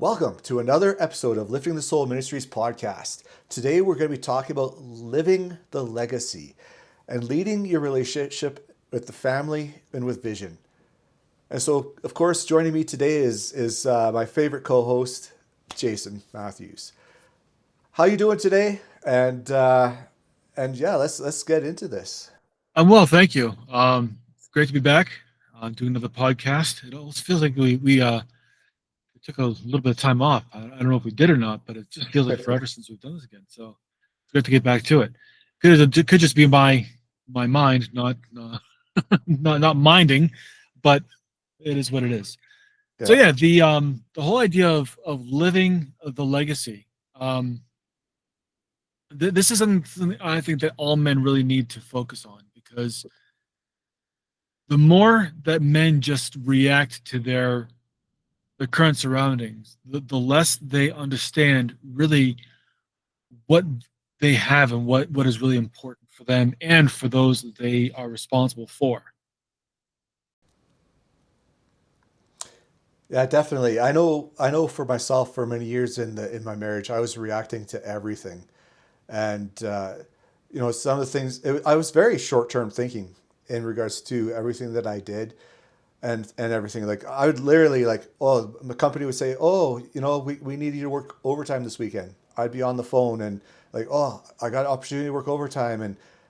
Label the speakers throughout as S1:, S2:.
S1: Welcome to another episode of Lifting the Soul Ministries podcast. Today we're going to be talking about living the legacy and leading your relationship with the family and with vision. And so, of course, joining me today is my favorite co-host, Jason Matthews. How you doing today? And yeah, let's get into this.
S2: I'm well, thank you. It's great to be back doing another podcast. It almost feels like we took a little bit of time off. I don't know if we did or not, but it just feels like forever since we've done this again. So it's great to get back to it. It could just be my mind not minding, but it is what it is. So
S1: Yeah,
S2: yeah, the whole idea of living the legacy. This is something I think that all men really need to focus on because the more that men just react to their current surroundings, the less they understand really what they have and what is really important for them and for those that they are responsible for.
S1: yeah, definitely. I know for myself, for many years in my marriage, I was reacting to everything. And some of the things I was very short term thinking in regards to everything that I did and everything. Like I would literally like, oh, the company would say, oh, we need you to work overtime this weekend. I'd be on the phone and like, oh, I got an opportunity to work overtime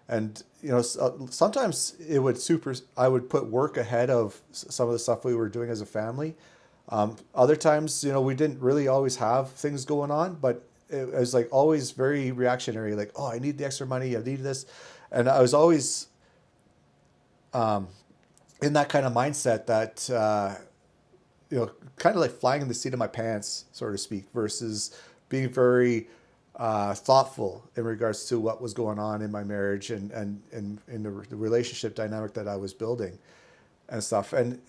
S1: and sometimes it would super. I would put work ahead of some of the stuff we were doing as a family. Other times, we didn't really always have things going on, but it was like always very reactionary. Like, oh, I need the extra money. I need this, and I was always in that kind of mindset that kind of like flying in the seat of my pants, so to speak, versus being very thoughtful in regards to what was going on in my marriage and in the relationship dynamic that I was building and stuff. And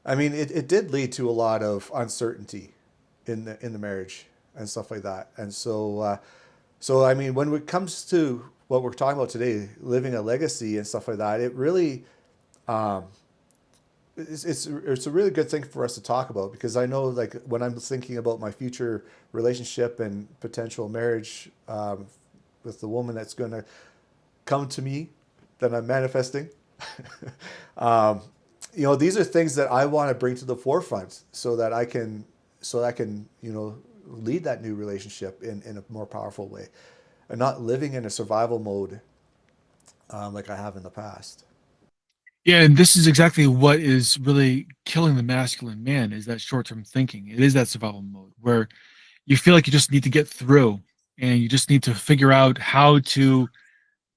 S1: I mean, it did lead to a lot of uncertainty in the marriage and stuff like that. And so I mean, when it comes to what we're talking about today, living a legacy and stuff like that, it really um, it's a really good thing for us to talk about because I know like when I'm thinking about my future relationship and potential marriage with the woman that's going to come to me that I'm manifesting. um, these are things that I want to bring to the forefront so that I can lead that new relationship in a more powerful way and not living in a survival mode like I have in the past.
S2: Yeah, and this is exactly what is really killing the masculine man is that short-term thinking. It is that survival mode where you feel like you just need to get through and you just need to figure out how to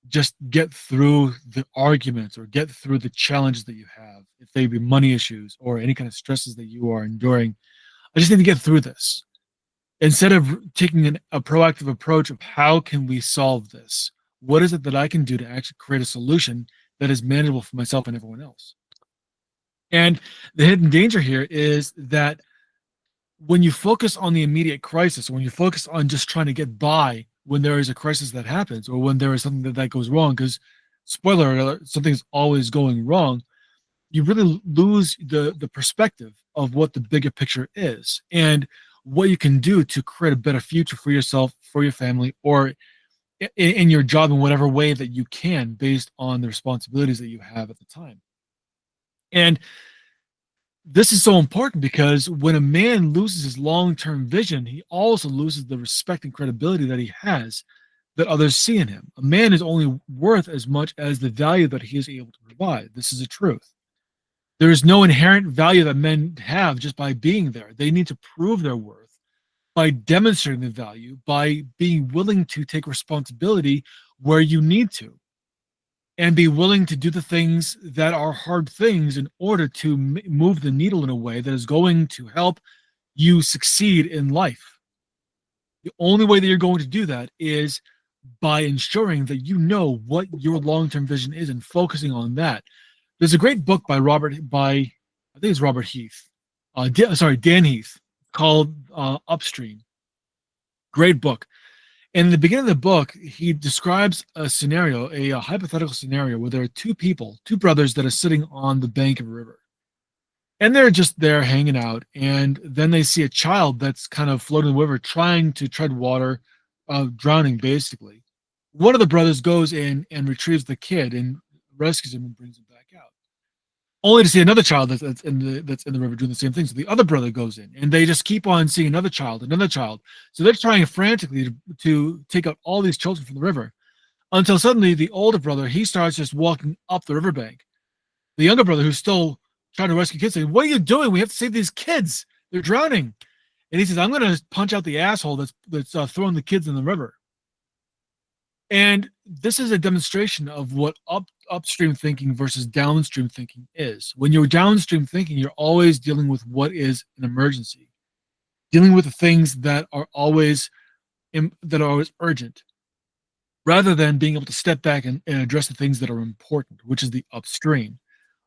S2: just get through the arguments or get through the challenges that you have, if they be money issues or any kind of stresses that you are enduring. I just need to get through this instead of taking a proactive approach of how can we solve this? What is it that I can do to actually create a solution that is manageable for myself and everyone else? And the hidden danger here is that when you focus on the immediate crisis, or when you focus on just trying to get by when there is a crisis that happens, or when there is something that goes wrong, because spoiler alert, something's always going wrong, you really lose the perspective of what the bigger picture is and what you can do to create a better future for yourself, for your family, or in your job in whatever way that you can based on the responsibilities that you have at the time. And this is so important because when a man loses his long-term vision, he also loses the respect and credibility that he has that others see in him. A man is only worth as much as the value that he is able to provide. This is a truth. There is no inherent value that men have just by being there. They need to prove their worth by demonstrating the value, by being willing to take responsibility where you need to and be willing to do the things that are hard things in order to move the needle in a way that is going to help you succeed in life. The only way that you're going to do that is by ensuring that you know what your long-term vision is and focusing on that. There's a great book by I think it's Robert Heath, Dan Heath, called Upstream. Great book. In the beginning of the book, he describes a scenario, a hypothetical scenario where there are two people, two brothers that are sitting on the bank of a river. and they're just there hanging out, and then they see a child that's kind of floating in the river trying to tread water, drowning basically. One of the brothers goes in and retrieves the kid and rescues him and brings him back out, only to see another child that's in the river doing the same thing. So the other brother goes in, and they just keep on seeing another child, another child. So they're trying frantically to take out all these children from the river, until suddenly the older brother, he starts just walking up the riverbank. The younger brother, who's still trying to rescue kids, says, "What are you doing? We have to save these kids. They're drowning." And he says, "I'm going to punch out the asshole that's throwing the kids in the river." And this is a demonstration of what upstream thinking versus downstream thinking is. When you're downstream thinking, you're always dealing with what is an emergency, dealing with the things that are always urgent, rather than being able to step back and address the things that are important, which is the upstream.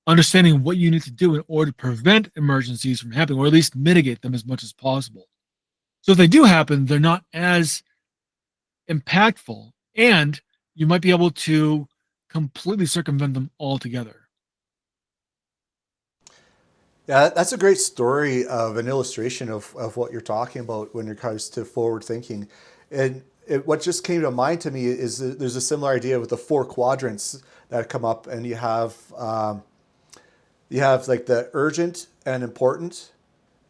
S2: Understanding what you need to do in order to prevent emergencies from happening, or at least mitigate them as much as possible. So if they do happen, they're not as impactful, and you might be able to completely circumvent them altogether.
S1: Yeah, that's a great story of an illustration of what you're talking about when it comes to forward thinking. And what just came to mind to me is that there's a similar idea with the four quadrants that come up, and you have like the urgent and important,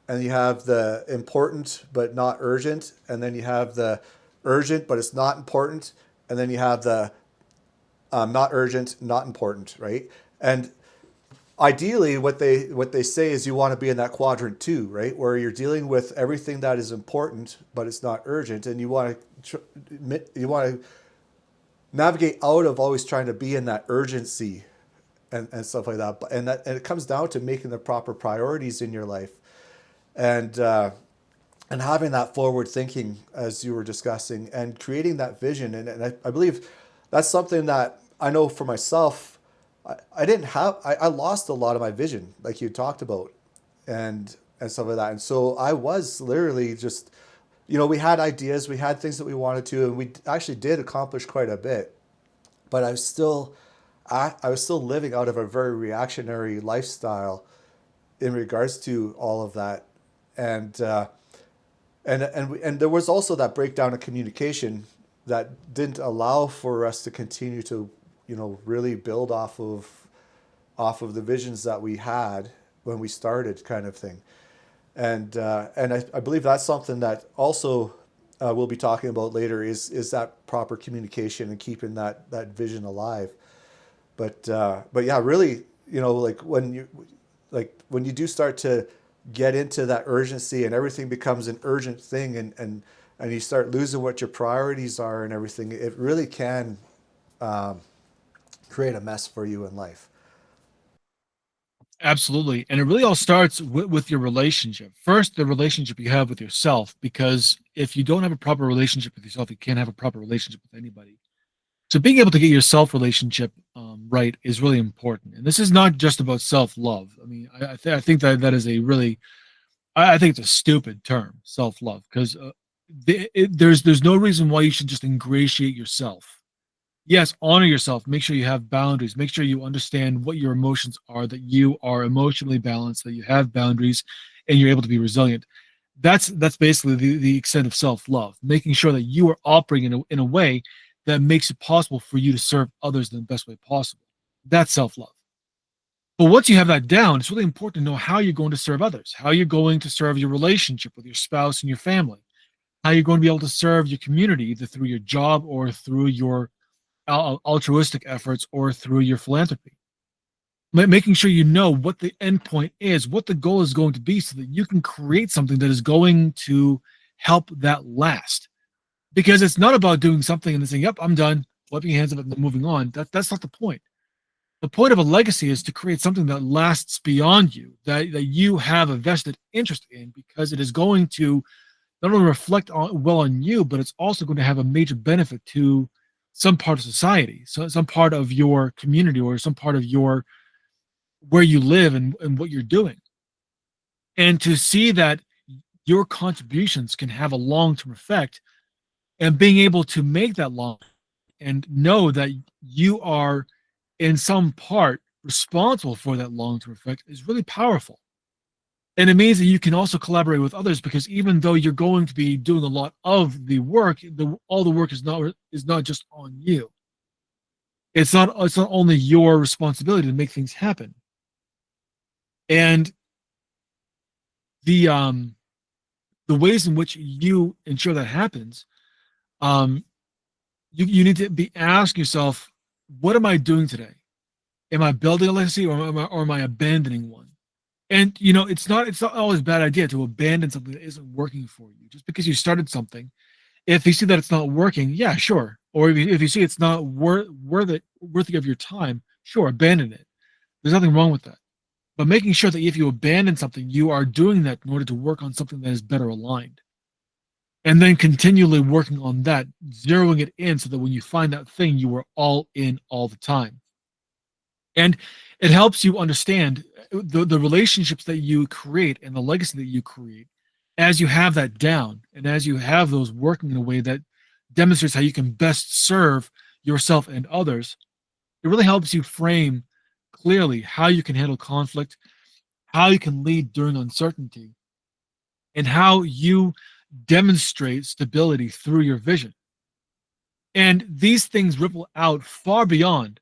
S1: and you have the important but not urgent, and then you have the urgent but it's not important, and then you have the not urgent, not important, right? And ideally what they say is you want to be in that quadrant two, right, where you're dealing with everything that is important but it's not urgent, and you want to navigate out of always trying to be in that urgency and stuff like that. And it comes down to making the proper priorities in your life, and and having that forward thinking as you were discussing, and creating that vision. And I believe that's something that I know for myself. I didn't have. I lost a lot of my vision, like you talked about, and stuff like that. And so I was literally just, we had ideas, we had things that we wanted to, and we actually did accomplish quite a bit. But I was still living out of a very reactionary lifestyle in regards to all of that, and and there was also that breakdown of communication that didn't allow for us to continue to, really build off of the visions that we had when we started, kind of thing. And I believe that's something that also we'll be talking about later, is that proper communication and keeping that vision alive. But yeah, really, like when you do start to get into that urgency, and everything becomes an urgent thing, and you start losing what your priorities are and everything, it really can create a mess for you in life.
S2: Absolutely. And it really all starts with your relationship. First, the relationship you have with yourself, because if you don't have a proper relationship with yourself, you can't have a proper relationship with anybody. So being able to get your self relationship right is really important. And this is not just about self love. I mean, I think that is a really, I think it's a stupid term, self love, because there's no reason why you should just ingratiate yourself. Yes, honor yourself. Make sure you have boundaries. Make sure you understand what your emotions are, that you are emotionally balanced, that you have boundaries, and you're able to be resilient. That's basically the extent of self-love, making sure that you are operating in a way that makes it possible for you to serve others in the best way possible. That's self-love. But once you have that down, it's really important to know how you're going to serve others, how you're going to serve your relationship with your spouse and your family, how you're going to be able to serve your community, either through your job or through your altruistic efforts or through your philanthropy. Making sure you know what the end point is, what the goal is going to be, so that you can create something that is going to help that last. Because it's not about doing something and then saying, "Yep, I'm done," wiping your hands of it and then moving on. That's not the point. The point of a legacy is to create something that lasts beyond you, that you have a vested interest in, because it is going to not only reflect well on you, but it's also going to have a major benefit to some part of society, so some part of your community, or some part of your where you live, and what you're doing. And to see that your contributions can have a long-term effect, and being able to make that long, and know that you are in some part responsible for that long-term effect, is really powerful. And it means that you can also collaborate with others, because even though you're going to be doing a lot of the work, all the work is not just on you. It's not only your responsibility to make things happen. And the um the ways in which you ensure that happens, um you need to be asking yourself, what am I doing today? Am I building a legacy, or am I abandoning one? And it's not always a bad idea to abandon something that isn't working for you. Just because you started something, if you see that it's not working, yeah, sure. Or if you see it's not worthy of your time, sure, abandon it. There's nothing wrong with that. But making sure that if you abandon something, you are doing that in order to work on something that is better aligned. And then continually working on that, zeroing it in so that when you find that thing, you are all in all the time. And it helps you understand the relationships that you create and the legacy that you create as you have that down, and as you have those working in a way that demonstrates how you can best serve yourself and others. It really helps you frame clearly how you can handle conflict, how you can lead during uncertainty, and how you demonstrate stability through your vision. And these things ripple out far beyond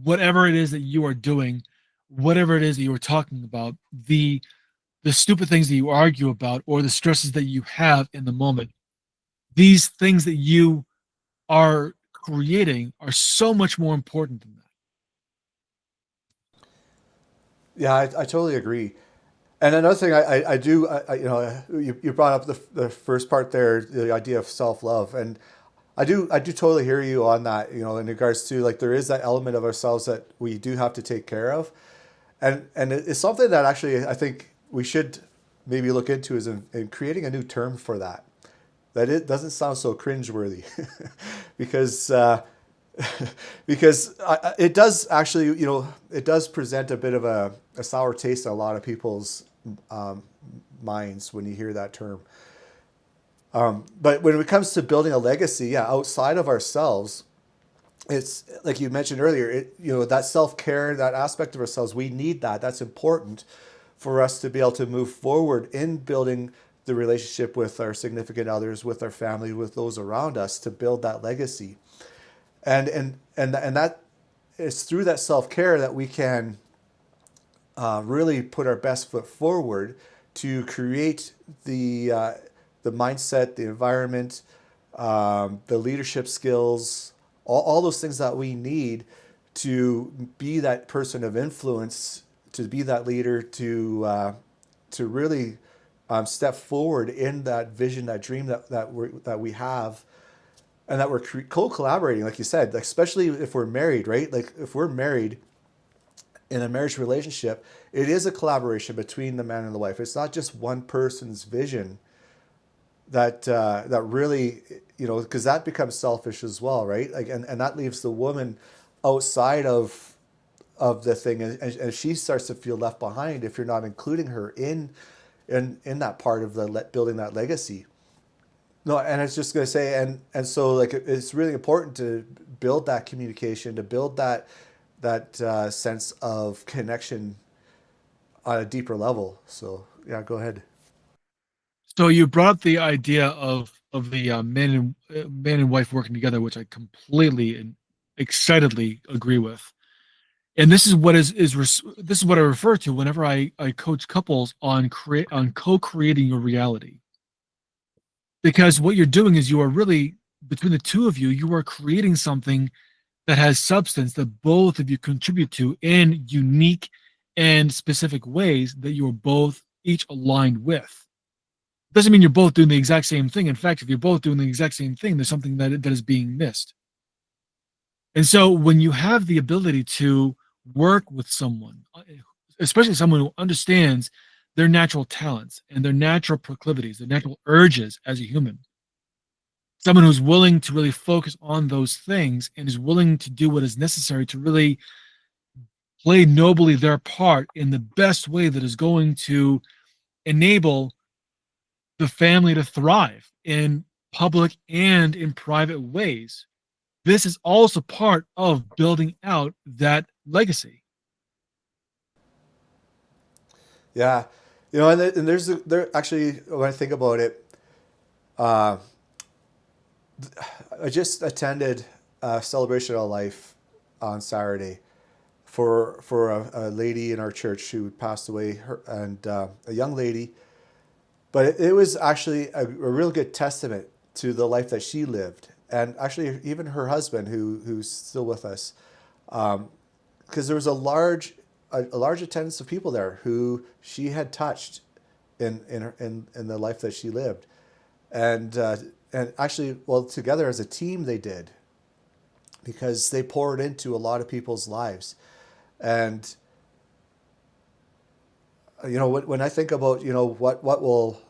S2: whatever it is that you are doing, whatever it is that you are talking about, the stupid things that you argue about, or the stresses that you have in the moment. These things that you are creating are so much more important than that.
S1: Yeah, I totally agree. And another thing I do, you brought up the first part there, the idea of self love, and I do totally hear you on that. In regards to, like, there is that element of ourselves that we do have to take care of, and it's something that actually I think we should maybe look into, is in creating a new term for that. That it doesn't sound so cringeworthy, because because it does actually, it does present a bit of a sour taste in a lot of people's um, minds when you hear that term. But when it comes to building a legacy, yeah, outside of ourselves, it's like you mentioned earlier. That self care, that aspect of ourselves, we need that. That's important for us to be able to move forward in building the relationship with our significant others, with our family, with those around us, to build that legacy. And that it's through that self care that we can really put our best foot forward to create the mindset, the environment, the leadership skills, all those things that we need to be that person of influence, to be that leader, to really step forward in that vision, that dream that we have, and that we're co-collaborating, like you said, like, especially if we're married, right? Like, if we're married in a marriage relationship, it is a collaboration between the man and the wife. It's not just one person's vision that really, because that becomes selfish as well, right? Like, and that leaves the woman outside of the thing, and she starts to feel left behind if you're not including her in that part of the building that legacy. No, and I was just gonna say, and so, like, it's really important to build that communication, to build that sense of connection on a deeper level. So yeah, go ahead.
S2: So you brought up the idea of the man and wife working together, which I completely and excitedly agree with. And this is this is what I refer to whenever I coach couples on co-creating your reality. Because what you're doing is, you are really, between the two of you, you are creating something that has substance, that both of you contribute to in unique and specific ways that you're both each aligned with. Doesn't mean you're both doing the exact same thing. In fact, if you're both doing the exact same thing, there's something that is being missed. And so when you have the ability to work with someone, especially someone who understands their natural talents and their natural proclivities, their natural urges as a human, someone who's willing to really focus on those things and is willing to do what is necessary to really play nobly their part in the best way that is going to enable the family to thrive in public and in private ways. This is also part of building out that legacy.
S1: Yeah, and there actually, when I think about it, uh, I just attended a celebration of life on Saturday for a lady in our church who passed away, and a young lady. But it was actually a real good testament to the life that she lived, and actually even her husband, who's still with us, because there was a large attendance of people there who she had touched in the life that she lived, and and actually, well, together as a team they did, because they poured into a lot of people's lives. And when I think about what will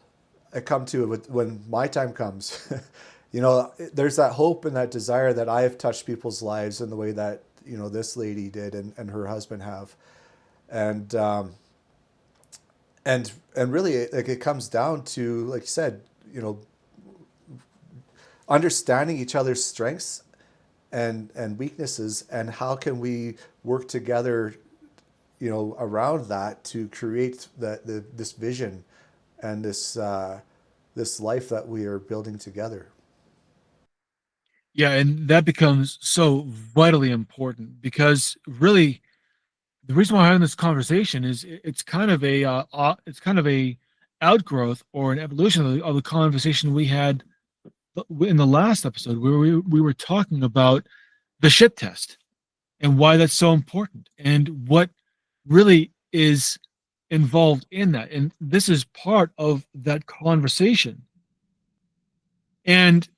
S1: it come to when my time comes, there's that hope and that desire that I have touched people's lives in the way that this lady did, and her husband have. And and really, like, it comes down to, like you said, you know understanding each other's strengths and weaknesses, and how can we work together, around that, to create this vision and this life that we are building together.
S2: Yeah, and that becomes so vitally important because really the reason why I'm having this conversation is it's kind of a outgrowth or an evolution of the conversation we had in the last episode where we were talking about the shit test and why that's so important and what really is involved in that. And this is part of that conversation. And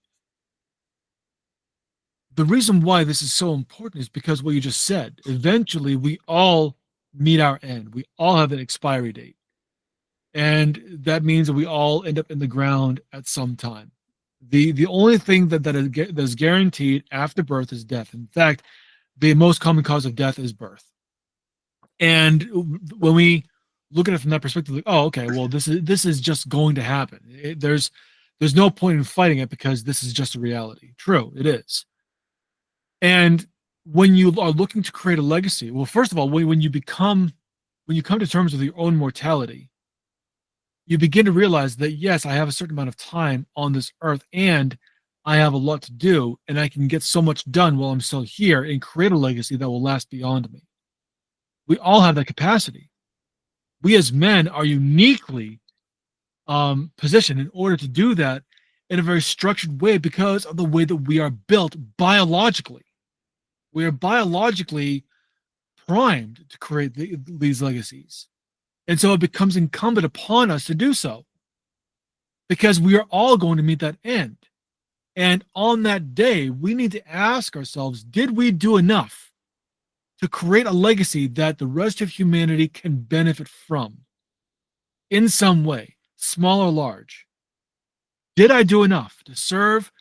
S2: the reason why this is so important is because what you just said. Eventually, we all meet our end. We all have an expiry date. And that means that we all end up in the ground at some time. The only thing that is guaranteed after birth is death. In fact, the most common cause of death is birth. And when we look at it from that perspective, like, oh, okay, well, this is just going to happen. There's no point in fighting it because this is just a reality. True, it is. And when you are looking to create a legacy, well, first of all, when you come to terms with your own mortality, you begin to realize that yes, I have a certain amount of time on this earth and I have a lot to do, and I can get so much done while I'm still here and create a legacy that will last beyond me. We all have that capacity. We as men are uniquely positioned in order to do that in a very structured way because of the way that we are built biologically. We are biologically primed to create these legacies. And so it becomes incumbent upon us to do so because we are all going to meet that end. And on that day, we need to ask ourselves, did we do enough to create a legacy that the rest of humanity can benefit from in some way, small or large? Did I do enough to serve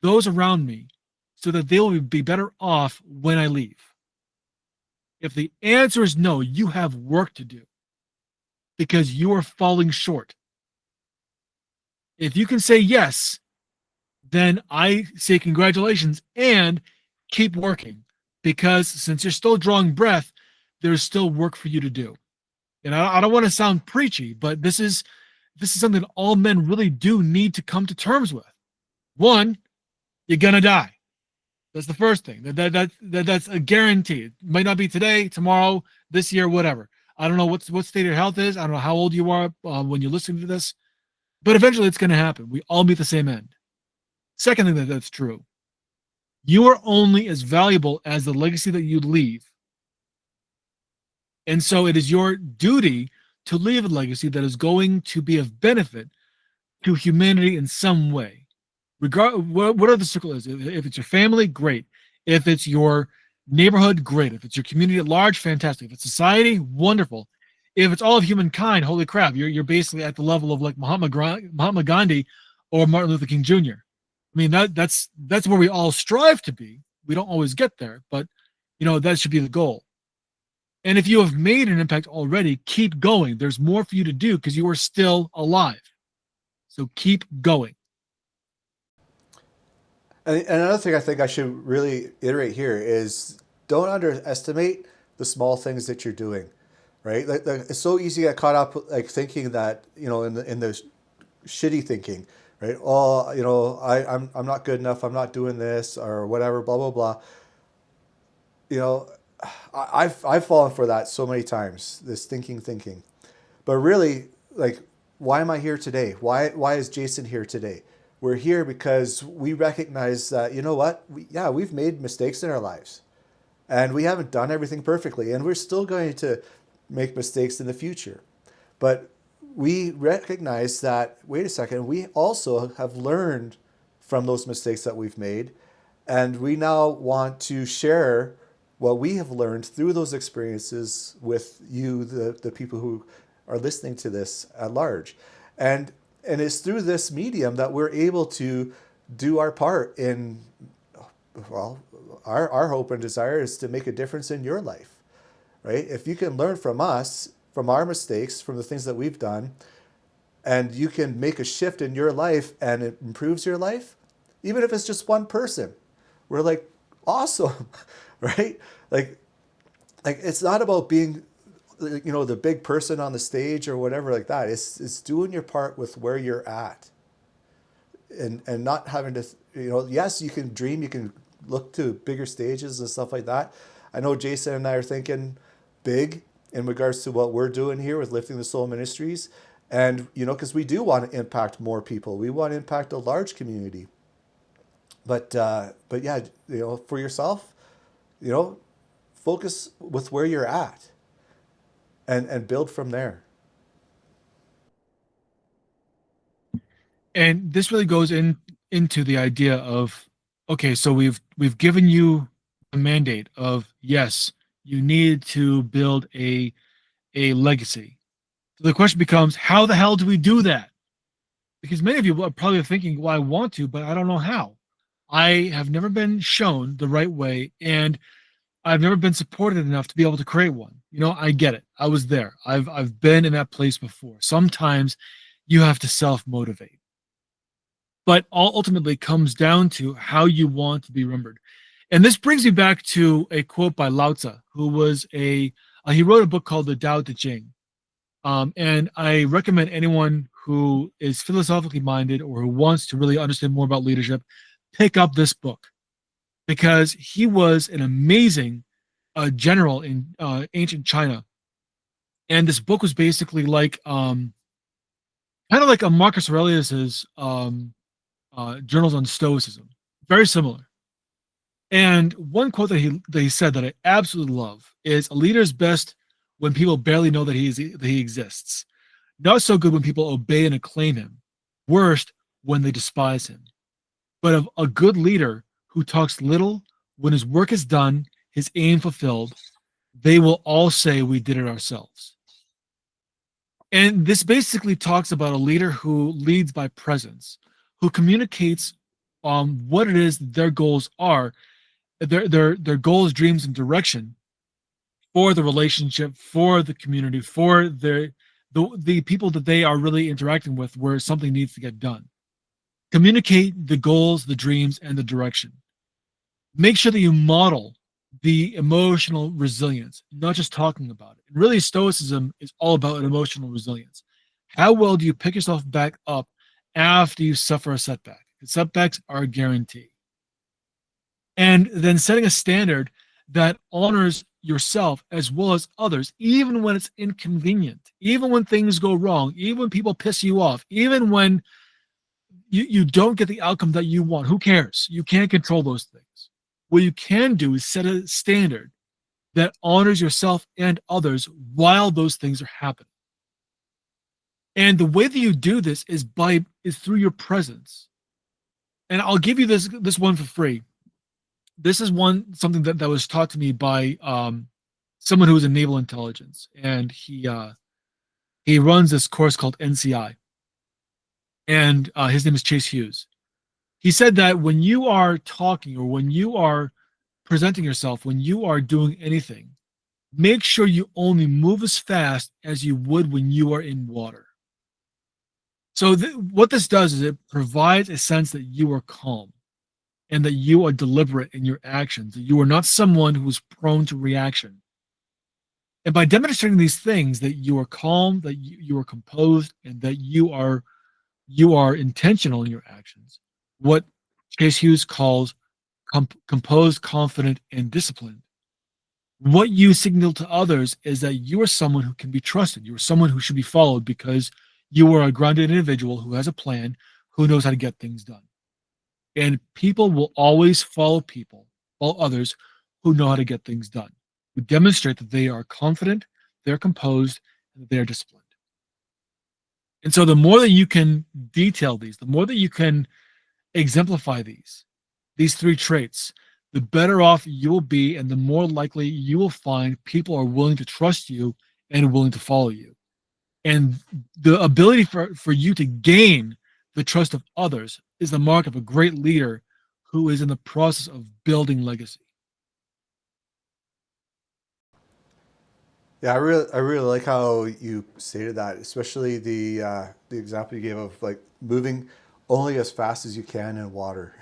S2: those around me so that they will be better off when I leave? If the answer is no, you have work to do because you are falling short. If you can say yes, then I say congratulations and keep working because since you're still drawing breath, there's still work for you to do. And I don't want to sound preachy, but this is something that all men really do need to come to terms with. One, you're gonna die. That's the first thing. That's a guarantee. It might not be today, tomorrow, this year, whatever. I don't know what state your health is. I don't know how old you are when you're listening to this, but eventually it's going to happen. We all meet the same end. Second thing that's true, you are only as valuable as the legacy that you leave. And so it is your duty to leave a legacy that is going to be of benefit to humanity in some way. Whatever the circle is. If it's your family, great. If it's your neighborhood, great. If it's your community at large, fantastic. If it's society, wonderful. If it's all of humankind, holy crap, you're basically at the level of like Mahatma Gandhi or Martin Luther King Jr. I mean that's where we all strive to be. We don't always get there, but that should be the goal. And if you have made an impact already, keep going. There's more for you to do because you are still alive. So keep going.
S1: And another thing I think I should really iterate here is, don't underestimate the small things that you're doing. right? Like, it's so easy to get caught up like thinking that, in the shitty thinking, right? Oh, I'm not good enough. I'm not doing this or whatever. Blah blah blah. You know, I've fallen for that so many times. This thinking, but really, like, why am I here today? Why is Jason here today? We're here because we recognize that, you know what? We've made mistakes in our lives, and we haven't done everything perfectly, and we're still going to make mistakes in the future. But we recognize that, wait a second, we also have learned from those mistakes that we've made, and we now want to share what we have learned through those experiences with you, the people who are listening to this at large. And it's through this medium that we're able to do our part in, well, our hope and desire is to make a difference in your life, right? If you can learn from us, from our mistakes, from the things that we've done, and you can make a shift in your life and it improves your life, even if it's just one person, we're like, awesome, right? Like, it's not about being, the big person on the stage or whatever like that. It's doing your part with where you're at, and not having to, yes, you can dream, you can look to bigger stages and stuff like that. I know Jason and I are thinking big in regards to what we're doing here with Lifting the Soul Ministries. And, because we do want to impact more people, we want to impact a large community. But yeah, for yourself, you know, focus with where you're at, and build from there.
S2: And this really goes into the idea of, okay, so we've given you a mandate of, yes, you need to build a legacy. So the question becomes, how the hell do we do that? Because many of you are probably thinking, well, I want to, but I don't know how. I have never been shown the right way, and I've never been supported enough to be able to create one. I get it. I was there. I've been in that place before. Sometimes you have to self motivate, but all ultimately comes down to how you want to be remembered. And this brings me back to a quote by Lao Tzu, who was he wrote a book called The Tao Te Ching. And I recommend anyone who is philosophically minded or who wants to really understand more about leadership, pick up this book, because he was an amazing general in ancient China. And this book was basically like kind of like a Marcus Aurelius's journals on Stoicism, very similar. And one quote that he said that I absolutely love is, "A leader is best when people barely know that he exists. Not so good when people obey and acclaim him. Worst when they despise him. But of a good leader who talks little, when his work is done, his aim fulfilled, they will all say we did it ourselves." And this basically talks about a leader who leads by presence, who communicates what it is their goals are, their goals, dreams, and direction for the relationship, for the community, for the people that they are really interacting with, where something needs to get done. Communicate the goals, the dreams, and the direction. Make sure that you model the emotional resilience, not just talking about it. And really, Stoicism is all about emotional resilience. How well do you pick yourself back up after you suffer a setback? And setbacks are a guarantee. And then setting a standard that honors yourself as well as others, even when it's inconvenient, even when things go wrong, even when people piss you off, even when you don't get the outcome that you want. Who cares? You can't control those things. What you can do is set a standard that honors yourself and others while those things are happening. And the way that you do this is through your presence. And I'll give you this one for free. This is something that was taught to me by someone who was in naval intelligence, and he runs this course called NCI, and his name is Chase Hughes. He said that when you are talking or when you are presenting yourself, when you are doing anything, make sure you only move as fast as you would when you are in water. So what this does is it provides a sense that you are calm and that you are deliberate in your actions, that you are not someone who is prone to reaction. And by demonstrating these things, that you are calm, that you are composed, and that you are intentional in your actions, what Chase Hughes calls composed, confident, and disciplined. What you signal to others is that you are someone who can be trusted. You are someone who should be followed because you are a grounded individual who has a plan, who knows how to get things done. And people will always follow others who know how to get things done, who demonstrate that they are confident, they're composed, and that they are disciplined. And so the more that you can detail these, the more that you can exemplify these three traits, the better off you will be, and the more likely you will find people are willing to trust you and willing to follow you. And the ability for you to gain the trust of others is the mark of a great leader who is in the process of building legacy.
S1: Yeah, I really like how you stated that, especially the example you gave of like moving only as fast as you can in water.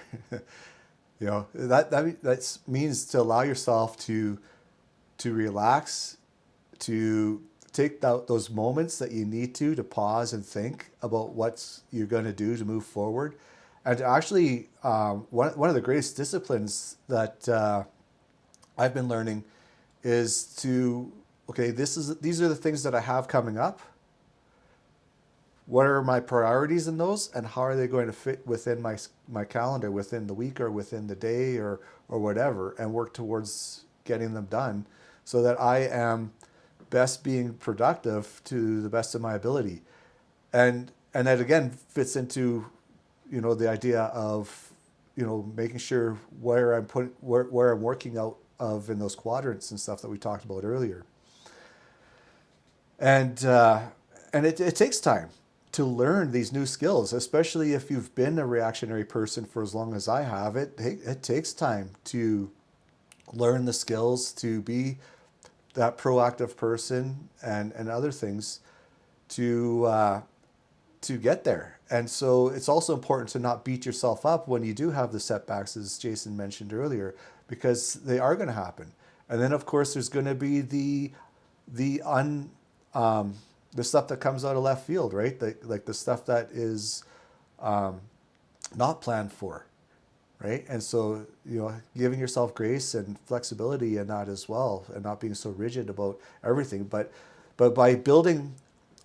S1: That means to allow yourself to relax, to take those moments that you need to pause and think about what you're going to do to move forward, and to actually one of the greatest disciplines that I've been learning is to, okay, these are the things that I have coming up. What are my priorities in those, and how are they going to fit within my calendar, within the week or within the day or whatever, and work towards getting them done, so that I am best being productive to the best of my ability. And that again fits into, the idea of, making sure where I'm working out of in those quadrants and stuff that we talked about earlier. And uh, and it takes time to learn these new skills, especially if you've been a reactionary person for as long as I have. It takes time to learn the skills to be that proactive person, and other things to to get there. And so it's also important to not beat yourself up when you do have the setbacks, as Jason mentioned earlier, because they are going to happen. And then, of course, there's going to be the un the stuff that comes out of left field, right? Like the stuff that is not planned for, right? And so, giving yourself grace and flexibility in that as well, and not being so rigid about everything. But by building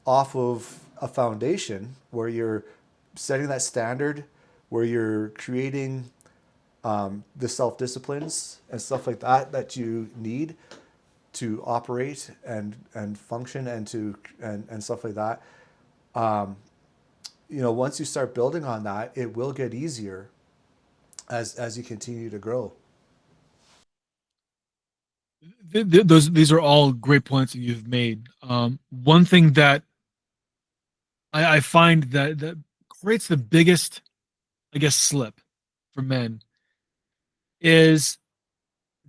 S1: off of a foundation where you're setting that standard, where you're creating the self disciplines and stuff like that you need to operate and function, and stuff like that. Once you start building on that, it will get easier as you continue to grow.
S2: These are all great points that you've made. One thing that I find that creates the biggest, I guess, slip for men is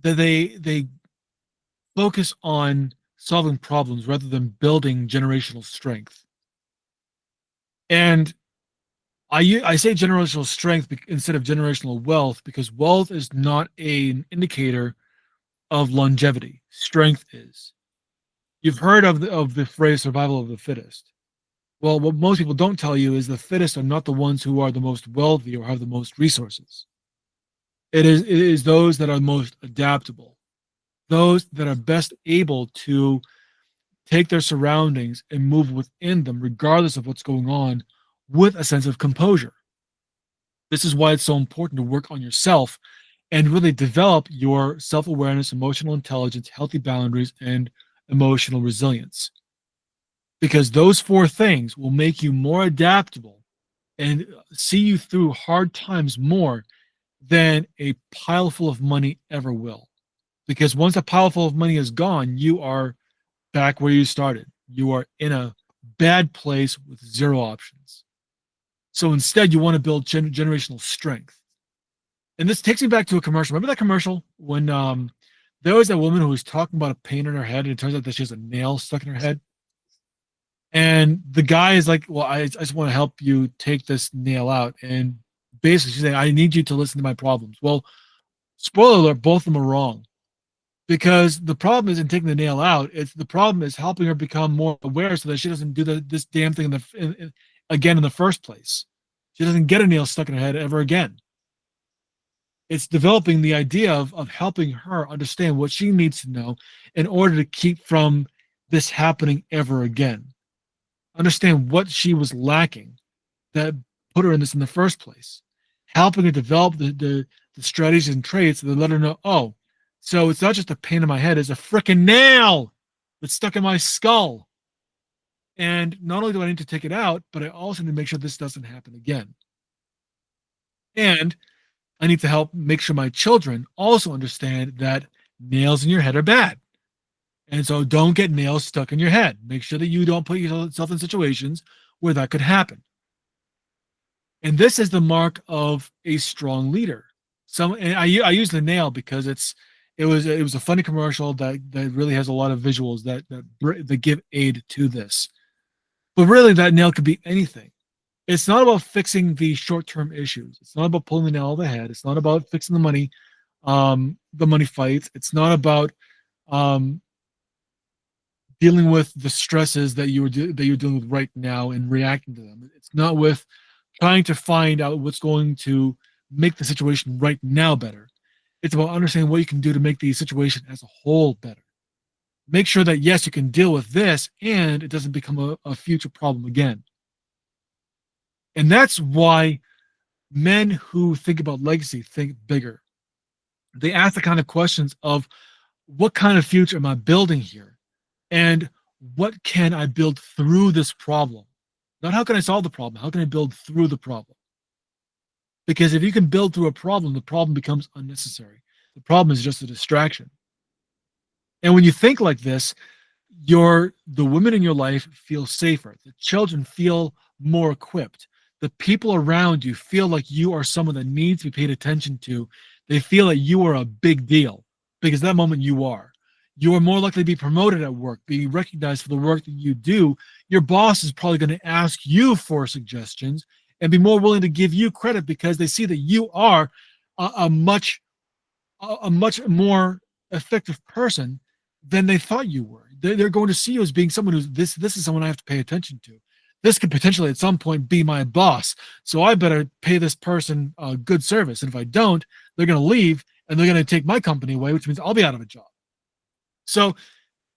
S2: that they focus on solving problems rather than building generational strength. And I say generational strength instead of generational wealth, because wealth is not an indicator of longevity. Strength is. You've heard of the phrase survival of the fittest. Well, what most people don't tell you is the fittest are not the ones who are the most wealthy or have the most resources. It is those that are most adaptable, those that are best able to take their surroundings and move within them, regardless of what's going on, with a sense of composure. This is why it's so important to work on yourself and really develop your self awareness, emotional intelligence, healthy boundaries, and emotional resilience. Because those four things will make you more adaptable and see you through hard times more than a pile full of money ever will. Because once a pile full of money is gone, you are back where you started. You are in a bad place with zero options. So instead, you want to build generational strength. And this takes me back to a commercial. Remember that commercial when there was that woman who was talking about a pain in her head, and it turns out that she has a nail stuck in her head. And the guy is like, "Well, I just want to help you take this nail out." And basically, she's saying, "I need you to listen to my problems." Well, spoiler alert: both of them are wrong. because the problem isn't taking the nail out. It's the problem is helping her become more aware so that she doesn't do this damn thing again in the first place. She doesn't get a nail stuck in her head ever again. It's developing the idea of helping her understand what she needs to know in order to keep from this happening ever again. Understand what she was lacking that put her in this in the first place. Helping her develop the strategies and traits that let her know, oh, so it's not just a pain in my head, it's a freaking nail that's stuck in my skull. And not only do I need to take it out, but I also need to make sure this doesn't happen again. And I need to help make sure my children also understand that nails in your head are bad. And so don't get nails stuck in your head. Make sure that you don't put yourself in situations where that could happen. And this is the mark of a strong leader. And I use the nail because it was a funny commercial that really has a lot of visuals that give aid to this. But really, that nail could be anything. It's not about fixing the short-term issues. It's not about pulling the nail out of the head. It's not about fixing the money fights. It's not about um, dealing with the stresses that you're dealing with right now and reacting to them. It's not with trying to find out what's going to make the situation right now better. It's about understanding what you can do to make the situation as a whole better. Make sure that yes, you can deal with this and it doesn't become a future problem again. And that's why men who think about legacy think bigger. They ask the kind of questions of what kind of future am I building here? And what can I build through this problem? Not how can I solve the problem? How can I build through the problem? Because if you can build through a problem, the problem becomes unnecessary. The problem is just a distraction. And when you think like this, the women in your life feel safer. The children feel more equipped. The people around you feel like you are someone that needs to be paid attention to. They feel that you are a big deal because that moment you are. You are more likely to be promoted at work, being recognized for the work that you do. Your boss is probably going to ask you for suggestions and be more willing to give you credit because they see that you are a much a much more effective person than they thought you were. They're going to see you as being someone who's this is someone I have to pay attention to. This could potentially at some point be my boss. So I better pay this person good service. And if I don't, they're going to leave and they're going to take my company away, which means I'll be out of a job. So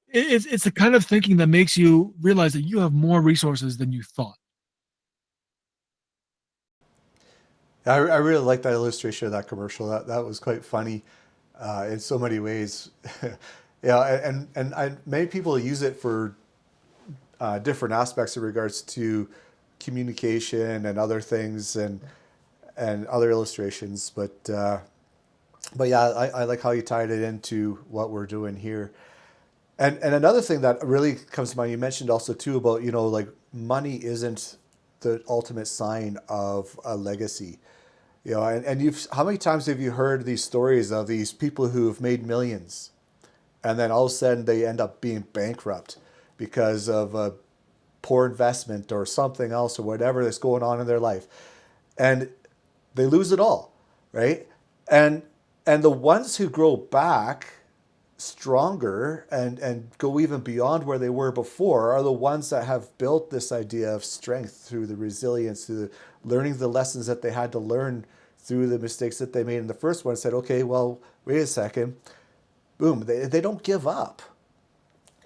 S2: it's the kind of thinking that makes you realize that you have more resources than you thought.
S1: I really like that illustration of that commercial. That was quite funny in so many ways. Yeah, many people use it for different aspects in regards to communication and other things and other illustrations. But yeah, I like how you tied it into what we're doing here. And another thing that really comes to mind, you mentioned also too about, like money isn't the ultimate sign of a legacy. And you've how many times have you heard these stories of these people who have made millions and then all of a sudden they end up being bankrupt because of a poor investment or something else or whatever that's going on in their life. And they lose it all, right? And and the ones who grow back stronger and go even beyond where they were before are the ones that have built this idea of strength through the resilience, through the learning the lessons that they had to learn through the mistakes that they made in the first one. Said, okay, well, wait a second, boom, they don't give up.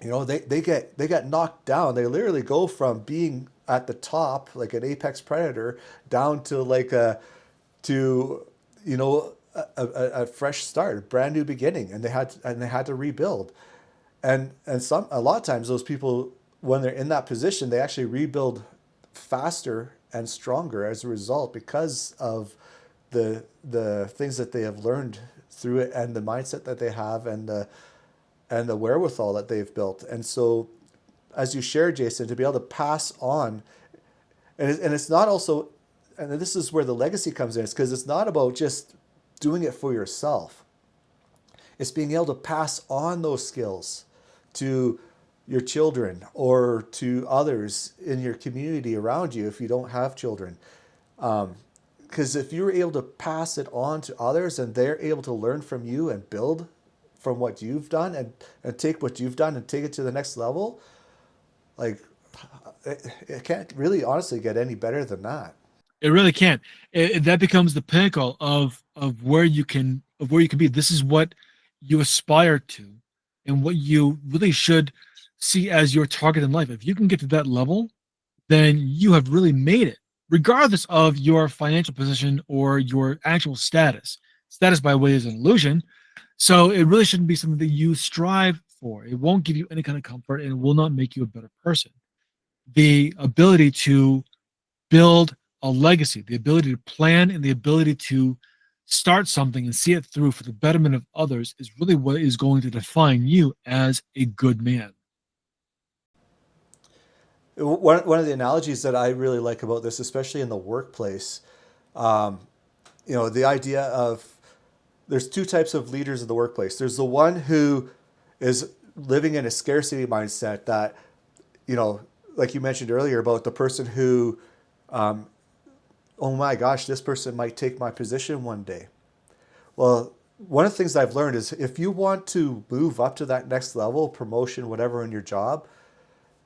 S1: They get knocked down. They literally go from being at the top like an apex predator down to like to a fresh start, a brand new beginning, and they had to rebuild. And a lot of times those people, when they're in that position, they actually rebuild faster and stronger as a result because of the things that they have learned through it and the mindset that they have and the wherewithal that they've built. And so, as you shared, Jason, to be able to pass on, and it's not also, and this is where the legacy comes in, it's because it's not about just doing it for yourself. It's being able to pass on those skills to your children or to others in your community around you if you don't have children. Because if you're able to pass it on to others and they're able to learn from you and build from what you've done and take what you've done and take it to the next level, like it can't really honestly get any better than that.
S2: It really can't. That becomes the pinnacle of where you can be. This is what you aspire to, and what you really should see as your target in life. If you can get to that level, then you have really made it, regardless of your financial position or your actual status. Status, by the way, is an illusion. So it really shouldn't be something that you strive for. It won't give you any kind of comfort, and it will not make you a better person. The ability to build a legacy, the ability to plan, and the ability to start something and see it through for the betterment of others is really what is going to define you as a good man.
S1: One of the analogies that I really like about this, especially in the workplace, um, the idea of there's two types of leaders in the workplace. There's the one who is living in a scarcity mindset that, you know, like you mentioned earlier about the person who, oh my gosh, this person might take my position one day. Well, one of the things I've learned is if you want to move up to that next level, promotion, whatever in your job,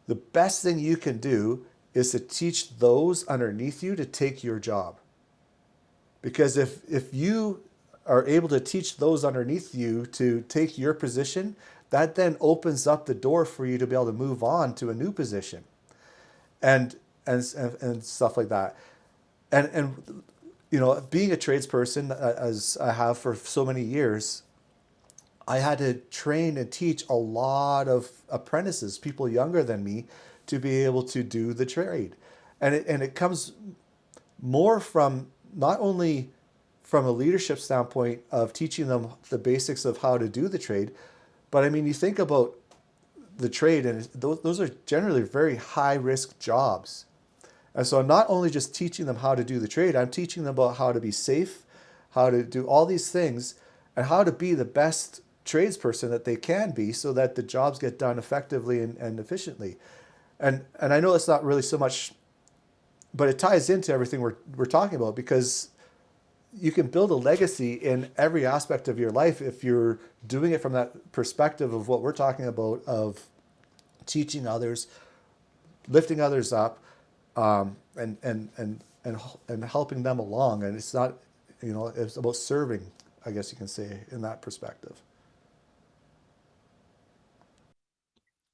S1: the best thing you can do is to teach those underneath you to take your job. Because if you are able to teach those underneath you to take your position, that then opens up the door for you to be able to move on to a new position and and stuff like that. And being a tradesperson as I have for so many years, I had to train and teach a lot of apprentices, people younger than me, to be able to do the trade. And it comes more from not only from a leadership standpoint of teaching them the basics of how to do the trade, but I mean, you think about the trade, and those are generally very high risk jobs. And so I'm not only just teaching them how to do the trade, I'm teaching them about how to be safe, how to do all these things, and how to be the best tradesperson that they can be so that the jobs get done effectively and efficiently. And I know it's not really so much, but it ties into everything we're talking about because you can build a legacy in every aspect of your life if you're doing it from that perspective of what we're talking about of teaching others, lifting others up, and helping them along. And it's not, it's about serving, I guess you can say, in that perspective.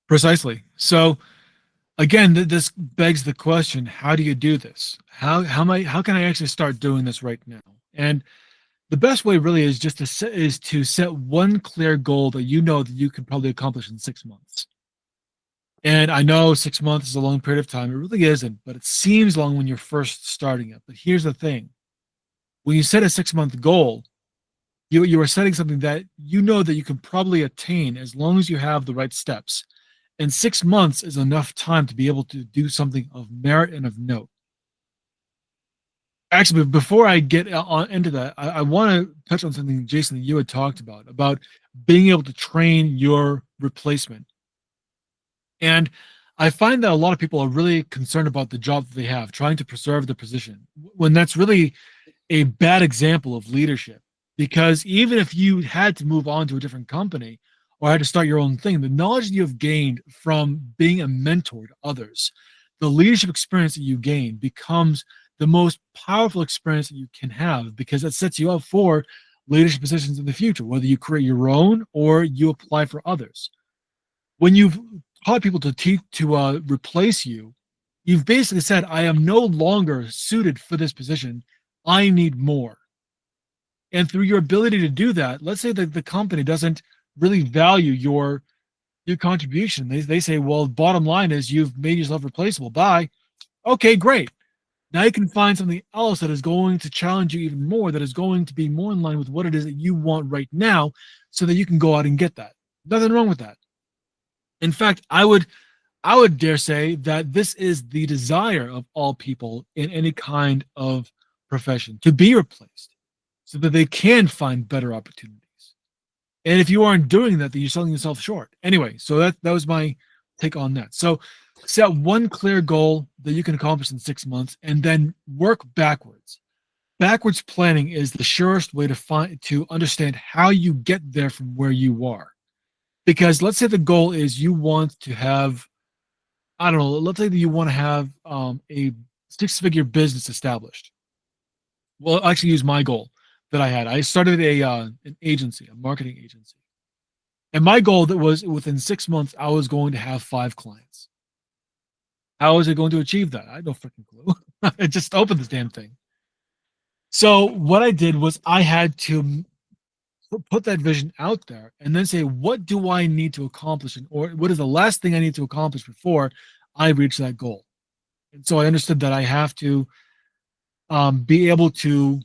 S2: Precisely. So again, this begs the question: how do you do this? How can I actually start doing this right now? And the best way really is just to set one clear goal that you know that you can probably accomplish in 6 months. And I know 6 months is a long period of time. It really isn't, but it seems long when you're first starting it. But here's the thing: when you set a 6 month goal, you are setting something that you know that you can probably attain as long as you have the right steps. And 6 months is enough time to be able to do something of merit and of note. Actually, before I get into that, I want to touch on something, Jason, that you had talked about being able to train your replacement. And I find that a lot of people are really concerned about the job that they have, trying to preserve the position, when that's really a bad example of leadership. Because even if you had to move on to a different company or had to start your own thing, the knowledge that you have gained from being a mentor to others, the leadership experience that you gain becomes the most powerful experience that you can have because it sets you up for leadership positions in the future, whether you create your own or you apply for others. When you've taught people to teach to replace you, you've basically said, "I am no longer suited for this position. I need more." And through your ability to do that, let's say that the company doesn't really value your contribution. They say, well, bottom line is you've made yourself replaceable. Bye. Okay, great. Now you can find something else that is going to challenge you even more, that is going to be more in line with what it is that you want right now, so that you can go out and get that. Nothing wrong with that. In fact, I would dare say that this is the desire of all people in any kind of profession, to be replaced so that they can find better opportunities. And if you aren't doing that, then you're selling yourself short. Anyway, so that was my take on that. So set one clear goal that you can accomplish in 6 months and then work backwards. backwards planning is the surest way to understand how you get there from where you are. Because let's say the goal is you want to have, I don't know, let's say that you want to have a six-figure business established. Well, I'll actually use my goal that I had. I started an agency, a marketing agency. And my goal that was within 6 months, I was going to have 5 clients. How was I going to achieve that? I had no freaking clue. I just opened this damn thing. So what I did was I had to put that vision out there and then say, what do I need to accomplish? Or what is the last thing I need to accomplish before I reach that goal? And so I understood that I have to be able to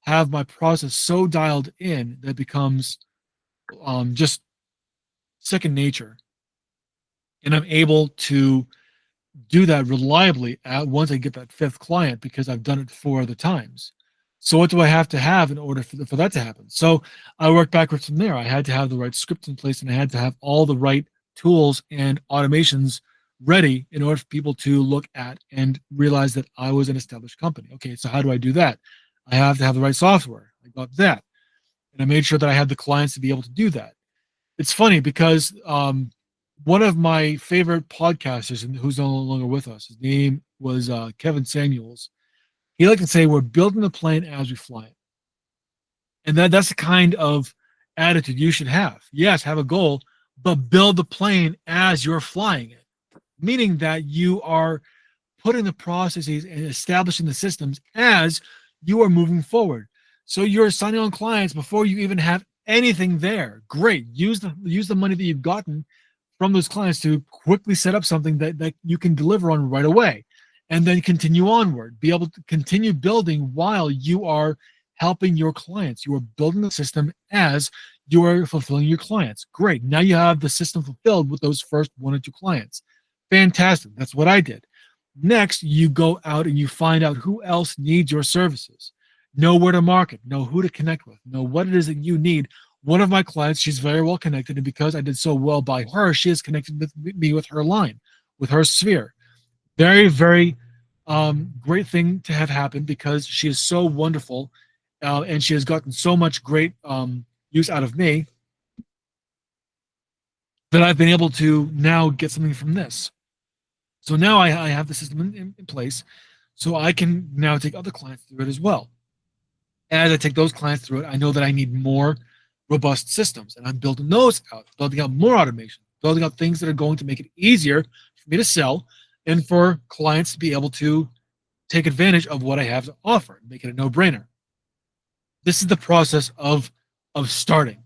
S2: have my process so dialed in that it becomes just second nature. And I'm able to do that reliably once I get that fifth client because I've done it 4 other times. So what do I have to have in order for that to happen? So I worked backwards from there. I had to have the right script in place and I had to have all the right tools and automations ready in order for people to look at and realize that I was an established company. Okay, so how do I do that? I have to have the right software. I got that. And I made sure that I had the clients to be able to do that. It's funny because one of my favorite podcasters who's no longer with us, his name was Kevin Samuels. He liked to say, "We're building the plane as we fly it," and that's the kind of attitude you should have. Yes, have a goal, but build the plane as you're flying it, meaning that you are putting the processes and establishing the systems as you are moving forward. So you're signing on clients before you even have anything there. Great. Use the money that you've gotten from those clients to quickly set up something that you can deliver on right away. And then continue onward. Be able to continue building while you are helping your clients. You are building the system as you are fulfilling your clients. Great. Now you have the system fulfilled with those first 1 or 2 clients. Fantastic. That's what I did. Next, you go out and you find out who else needs your services. Know where to market, know who to connect with, know what it is that you need. One of my clients, she's very well connected, and because I did so well by her, she is connected with me with her line, with her sphere. Very, very great thing to have happen because she is so wonderful, and she has gotten so much great use out of me that I've been able to now get something from this. So now I have the system in place, so I can now take other clients through it as well. As I take those clients through it, I know that I need more robust systems, and I'm building those out, building out more automation, building out things that are going to make it easier for me to sell and for clients to be able to take advantage of what I have to offer, make it a no-brainer. This is the process of starting.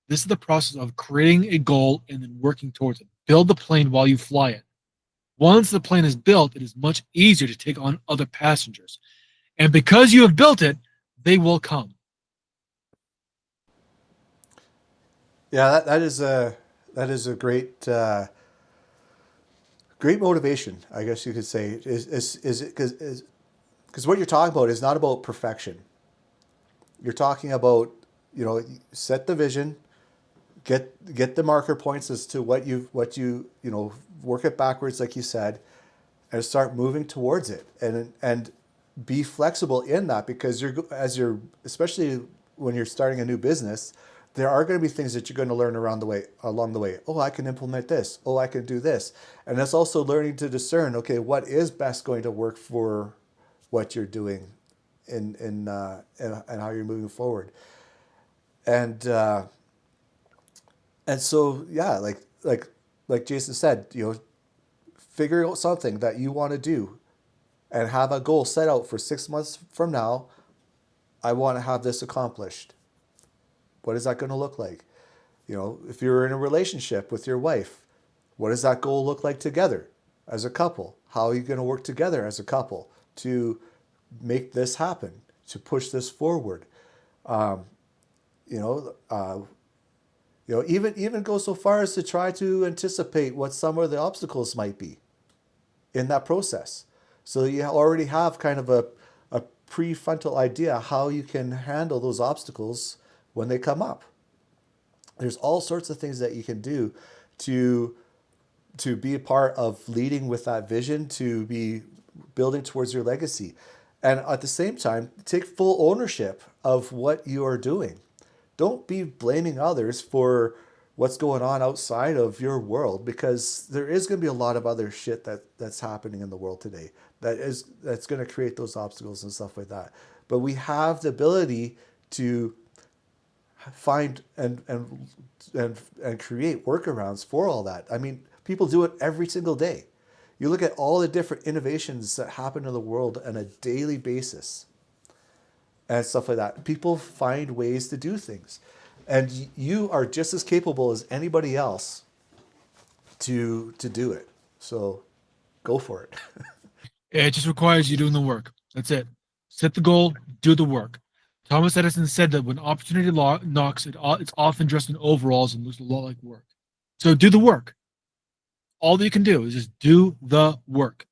S2: This is the process of creating a goal and then working towards it. Build the plane while you fly it. Once the plane is built, it is much easier to take on other passengers. And because you have built it, they will come.
S1: Yeah, that is a great motivation, I guess you could say. Is it because what you're talking about is not about perfection. You're talking about, set the vision, get the marker points as to what you work it backwards, like you said, and start moving towards it, and be flexible in that, because you're especially when you're starting a new business, there are going to be things that you're going to learn along the way. Oh, I can implement this. Oh, I can do this. And that's also learning to discern, okay, what is best going to work for what you're doing and how you're moving forward. And and so, yeah, like Jason said, figure out something that you want to do and have a goal set out for 6 months from now. I want to have this accomplished. What is that going to look like? If you're in a relationship with your wife, what does that goal look like together as a couple? How are you going to work together as a couple to make this happen, to push this forward? Um, you know, uh, even go so far as to try to anticipate what some of the obstacles might be in that process. So you already have kind of a prefrontal idea how you can handle those obstacles when they come up. There's all sorts of things that you can do to to be a part of leading with that vision, to be building towards your legacy. And at the same time, take full ownership of what you are doing. Don't be blaming others for what's going on outside of your world, because there is going to be a lot of other shit that's happening in the world today that's going to create those obstacles and stuff like that. But we have the ability to find and create workarounds for all that. I mean, people do it every single day. You look at all the different innovations that happen in the world on a daily basis and stuff like that. People find ways to do things. And you are just as capable as anybody else to do it. So go for it.
S2: It just requires you doing the work. That's it. Set the goal, do the work. Thomas Edison said that when opportunity knocks, it's often dressed in overalls and looks a lot like work. So do the work. All that you can do is just do the work.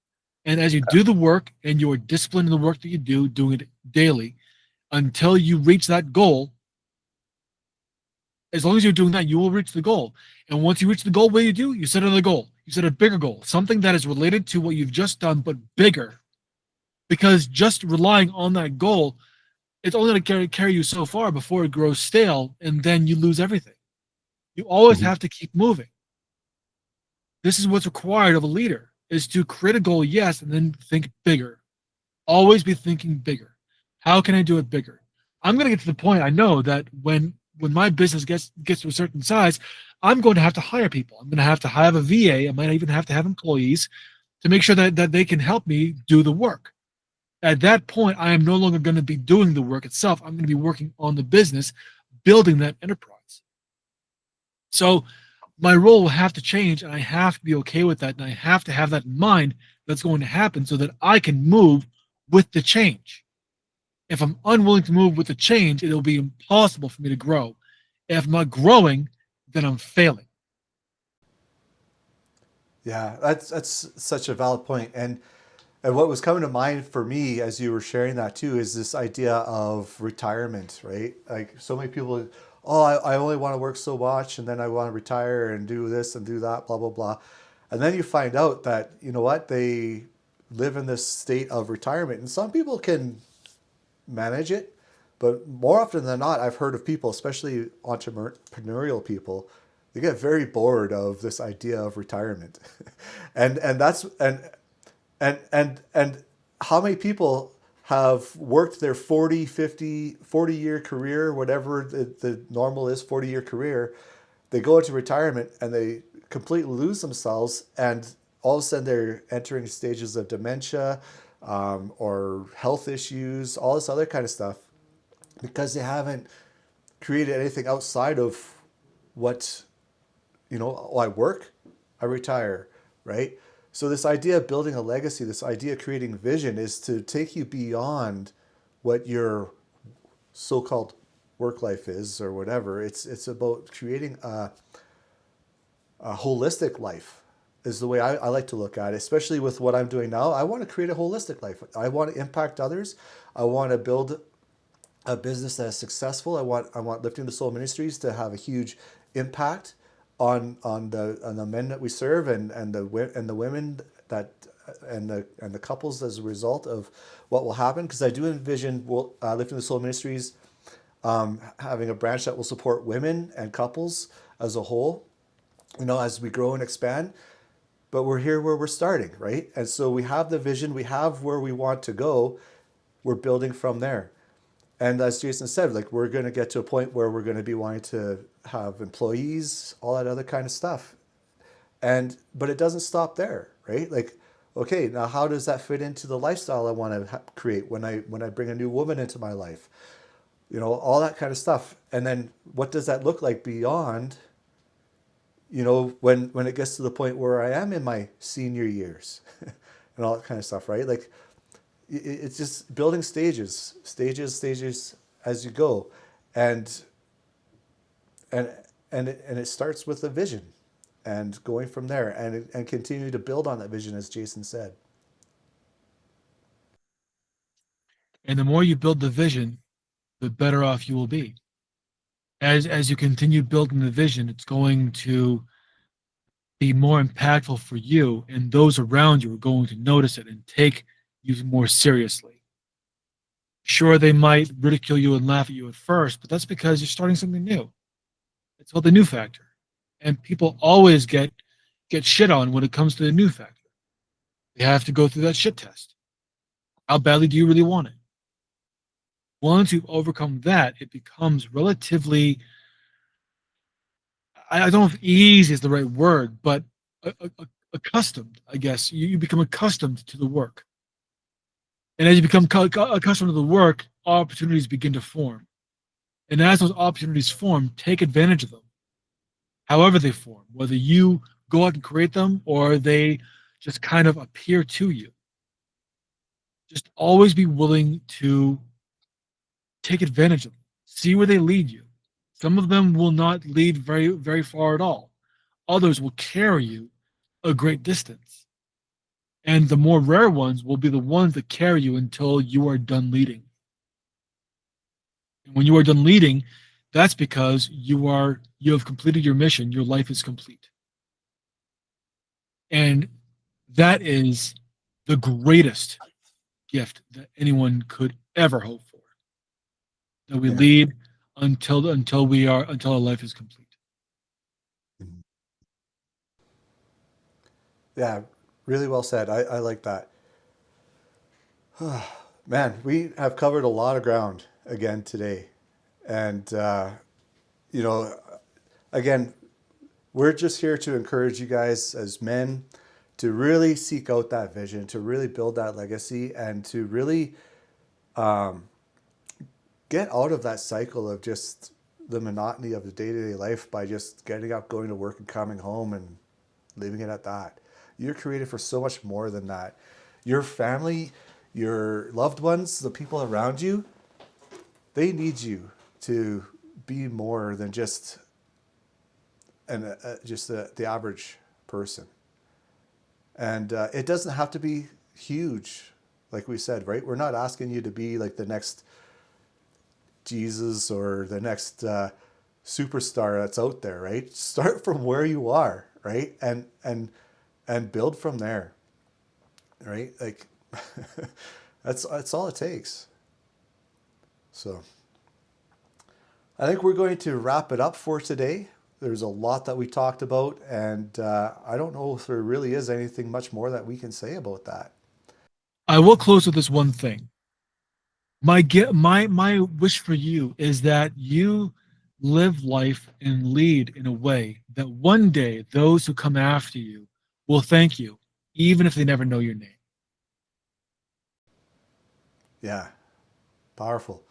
S2: And as you do the work and you're disciplined in the work that you do, doing it daily until you reach that goal, as long as you're doing that, you will reach the goal. And once you reach the goal, what do? You set another goal. You set a bigger goal, something that is related to what you've just done, but bigger. Because just relying on that goal, it's only going to carry you so far before it grows stale, and then you lose everything. You always
S1: Mm-hmm.
S2: have to keep moving. This is what's required of a leader: is to create a goal, yes, and then think bigger. Always be thinking bigger. How can I do it bigger? I'm going to get to the point. I know that when my business gets to a certain size, I'm going to have to hire people. I'm going to have a VA. I might even have to have employees to make sure that they can help me do the work. At that point, I am no longer going to be doing the work itself. I'm going to be working on the business, building that enterprise. So my role will have to change, and I have to be okay with that, and I have to have that in mind that's going to happen so that I can move with the change. If I'm unwilling to move with the change, it'll be impossible for me to grow. If I'm not growing, then I'm failing.
S1: Yeah, that's such a valid point. And what was coming to mind for me as you were sharing that too is this idea of retirement, right? Like so many people, oh, I only want to work so much and then I want to retire and do this and do that, blah, blah, blah. And then you find out that, you know what, they live in this state of retirement. And some people can manage it, but more often than not, I've heard of people, especially entrepreneurial people, they get very bored of this idea of retirement. And that's and how many people have worked their 40, 50, 40-year career, whatever the normal is, 40-year career, they go into retirement and they completely lose themselves, and all of a sudden they're entering stages of dementia, or health issues, all this other kind of stuff, because they haven't created anything outside of what, oh, I work, I retire, right? So this idea of building a legacy, this idea of creating vision, is to take you beyond what your so-called work life is or whatever. It's about creating a holistic life is the way I like to look at it, especially with what I'm doing now. I want to create a holistic life. I want to impact others. I want to build a business that is successful. I want Lifting the Soul Ministries to have a huge impact on the men that we serve, and the women that and the couples as a result of what will happen. Because I do envision Lifting the Soul Ministries having a branch that will support women and couples as a whole, as we grow and expand. But we're here where we're starting, right? And so we have the vision, we have where we want to go, we're building from there. And as Jason said, like, we're going to get to a point where we're going to be wanting to have employees, all that other kind of stuff. But it doesn't stop there, right? Like, okay, now how does that fit into the lifestyle I want to create when I bring a new woman into my life? All that kind of stuff. And then what does that look like beyond, when it gets to the point where I am in my senior years and all that kind of stuff, right? Like, it's just building stages as you go, and and and it starts with a vision, and going from there, and continue to build on that vision, as Jason said.
S2: And the more you build the vision, the better off you will be. As you continue building the vision, it's going to be more impactful for you, and those around you are going to notice it and take you more seriously. Sure, they might ridicule you and laugh at you at first, but that's because you're starting something new. It's called the new factor. And people always get shit on when it comes to the new factor. They have to go through that shit test. How badly do you really want it? Once you've overcome that, it becomes relatively, I don't know if easy is the right word, but accustomed, I guess. You become accustomed to the work. And as you become accustomed to the work, opportunities begin to form. And as those opportunities form, take advantage of them, however they form, whether you go out and create them or they just kind of appear to you. Just always be willing to take advantage of them, see where they lead you. Some of them will not lead very, very far at all. Others will carry you a great distance. And the more rare ones will be the ones that carry you until you are done leading. And when you are done leading, that's because you have completed your mission. Your life is complete. And that is the greatest gift that anyone could ever hope for. That we
S1: Yeah.
S2: lead until our life is complete.
S1: Mhm. Yeah, really well said. I like that. Man, we have covered a lot of ground again today. And, you know, again, we're just here to encourage you guys as men to really seek out that vision, to really build that legacy, and to really get out of that cycle of just the monotony of the day to day life by just getting up, going to work, and coming home and leaving it at that. You're created for so much more than that. Your family, your loved ones, the people around you, they need you to be more than the average person. And it doesn't have to be huge, like we said, right? We're not asking you to be like the next Jesus or the next superstar that's out there, right? Start from where you are, right? And build from there, right? Like that's all it takes. So I think we're going to wrap it up for today. There's a lot that we talked about, and I don't know if there really is anything much more that we can say about that.
S2: I will close with this one thing. My wish for you is that you live life and lead in a way that one day those who come after you will thank you, even if they never know your name.
S1: Yeah, powerful.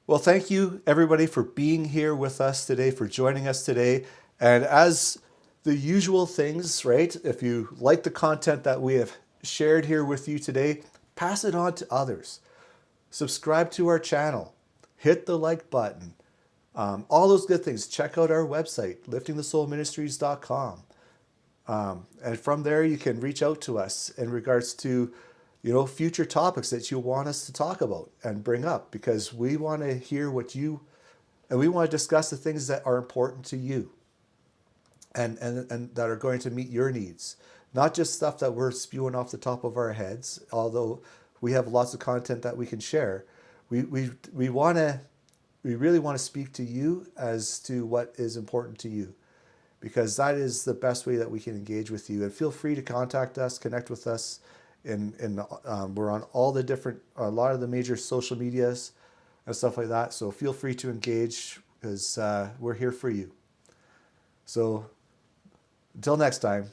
S1: Well, thank you everybody for being here with us today, for joining us today. And as the usual things, right? If you like the content that we have shared here with you today, pass it on to others. Subscribe to our channel, hit the like button, all those good things. Check out our website, liftingthesoulministries.com. And from there, you can reach out to us in regards to, future topics that you want us to talk about and bring up, because we want to hear what you, and we want to discuss the things that are important to you and that are going to meet your needs. Not just stuff that we're spewing off the top of our heads, although we have lots of content that we can share. We want to, we really want to speak to you as to what is important to you, because that is the best way that we can engage with you. And feel free to contact us, connect with us. We're on all the different, a lot of the major social medias and stuff like that. So feel free to engage, because we're here for you. So until next time,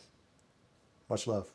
S1: much love.